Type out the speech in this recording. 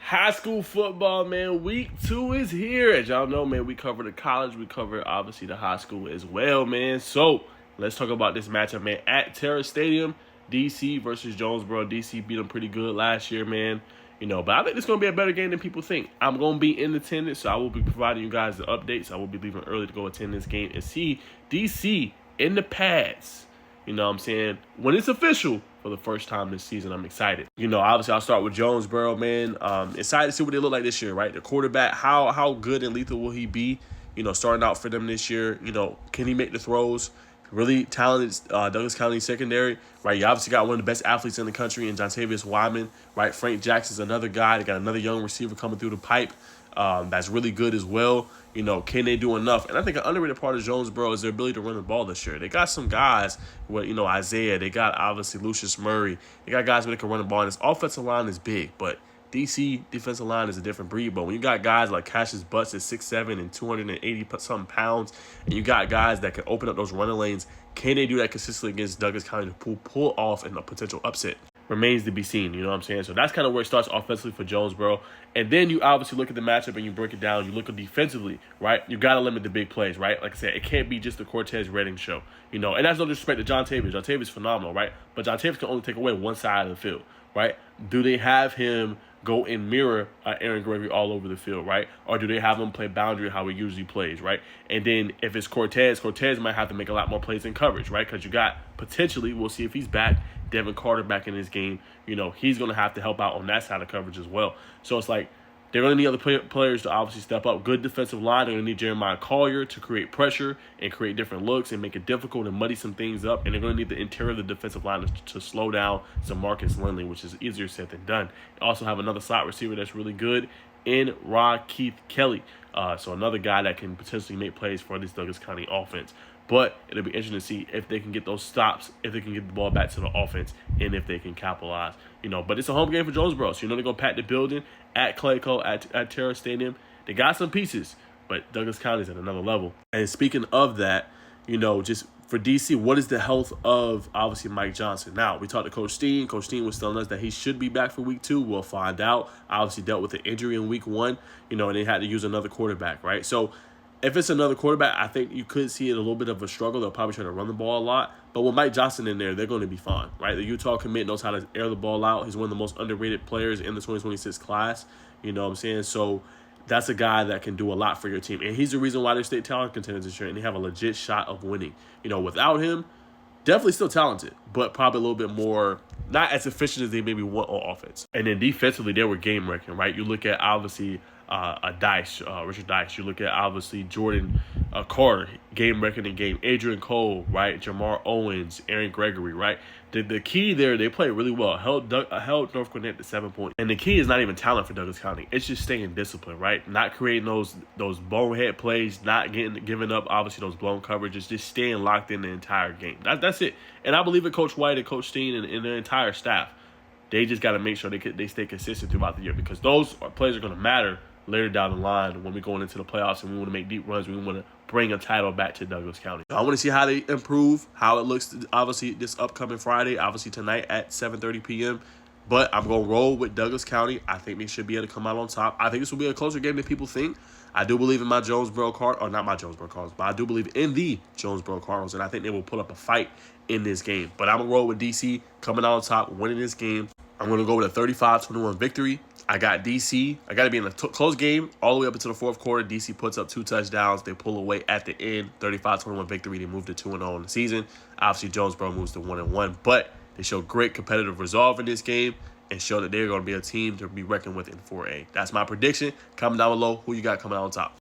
High school football, man. Week 2 is here. As y'all know, man, we cover the college. We cover, obviously, the high school as well, man. So, let's talk about this matchup, man. At Terra Stadium, DC versus Jonesboro. DC beat them pretty good last year, man. But I think it's going to be a better game than people think. I'm going to be in attendance, so I will be providing you guys the updates. I will be leaving early to go attend this game and see DC in the pads. You know what I'm saying? When it's official for the first time this season, I'm excited. Obviously, I'll start with Jonesboro, man. Excited to see what they look like this year, right? The quarterback, how good and lethal will he be? Starting out for them this year. Can he make the throws? Really talented Douglas County secondary, right? You obviously got one of the best athletes in the country in Jontavius Wyman, right? Frank Jackson's another guy. They got another young receiver coming through the pipe that's really good as well. Can they do enough? And I think an underrated part of Jonesboro is their ability to run the ball this year. They got some guys with, Isaiah. They got, obviously, Lucius Murray. They got guys that can run the ball. And this offensive line is big, but DC defensive line is a different breed. But when you got guys like Cassius Butts at 6'7" and 280-something pounds, and you got guys that can open up those running lanes, can they do that consistently against Douglas County to pull off in a potential upset? Remains to be seen, you know what I'm saying? So that's kind of where it starts offensively for Jonesboro. And then you obviously look at the matchup and you break it down. You look at defensively, right? You got to limit the big plays, right? Like I said, it can't be just the Cortez Redding show, and that's no disrespect to John Tavis. John Tavis is phenomenal, right? But John Tavis can only take away one side of the field, right? Do they have him go and mirror Aaron Gregory all over the field, right? Or do they have him play boundary how he usually plays, right? And then if it's Cortez might have to make a lot more plays in coverage, right? Because you got potentially, we'll see if he's back, Devin Carter back in this game. He's going to have to help out on that side of coverage as well. So it's like they're going to need other players to obviously step up. Good defensive line. They're going to need Jeremiah Collier to create pressure and create different looks and make it difficult and muddy some things up. And they're going to need the interior of the defensive line to slow down some Marcus Lindley, which is easier said than done. They also have another slot receiver that's really good in Rod Keith Kelly. So another guy that can potentially make plays for this Douglas County offense. But it'll be interesting to see if they can get those stops, if they can get the ball back to the offense, and if they can capitalize. But it's a home game for Jonesboro, so they're going to pack the building at Clayco, at Terra Stadium. They got some pieces, but Douglas County's at another level. And speaking of that, just for DC, what is the health of, obviously, Mike Johnson? Now, we talked to Coach Steen. Coach Steen was telling us that he should be back for week 2. We'll find out. Obviously dealt with an injury in week 1, and they had to use another quarterback, right? So if it's another quarterback, I think you could see it a little bit of a struggle. They'll probably try to run the ball a lot. But with Mike Johnson in there, they're going to be fine, right? The Utah commit knows how to air the ball out. He's one of the most underrated players in the 2026 class. You know what I'm saying? So that's a guy that can do a lot for your team. And he's the reason why they're state talent contenders this year, and they have a legit shot of winning. Without him, definitely still talented, but probably a little bit more, not as efficient as they maybe want on offense. And then defensively, they were game-wrecking, right? You look at, obviously, Richard Dice. You look at, obviously, Jordan Carter, game-wrecking in game. Adrian Cole, right? Jamar Owens, Aaron Gregory, right? The key there, they played really well. Held North Gwinnett to 7 points. And the key is not even talent for Douglas County. It's just staying disciplined, right? Not creating those bonehead plays, not giving up, obviously, those blown coverages, just staying locked in the entire game. That's it. And I believe in Coach White and Coach Steen and their entire staff. They just got to make sure they stay consistent throughout the year, because those plays are going to matter later down the line when we're going into the playoffs and we want to make deep runs. We want to bring a title back to Douglas County. I want to see how they improve, how it looks, obviously, this upcoming Friday, obviously tonight at 7:30 p.m. But I'm going to roll with Douglas County. I think they should be able to come out on top. I think this will be a closer game than people think. I do believe in my Jonesboro Cardinals, or not my Jonesboro Cardinals, but I do believe in the Jonesboro Cardinals, and I think they will put up a fight in this game. But I'm going to roll with DC coming out on top, winning this game. I'm going to go with a 35-21 victory. I got DC. I got to be in a close game all the way up into the fourth quarter. DC puts up 2 touchdowns. They pull away at the end. 35-21 victory. They move to 2-0 in the season. Obviously, Jonesboro moves to 1-1. But they show great competitive resolve in this game and show that they're going to be a team to be reckoned with in 4A. That's my prediction. Comment down below who you got coming out on top.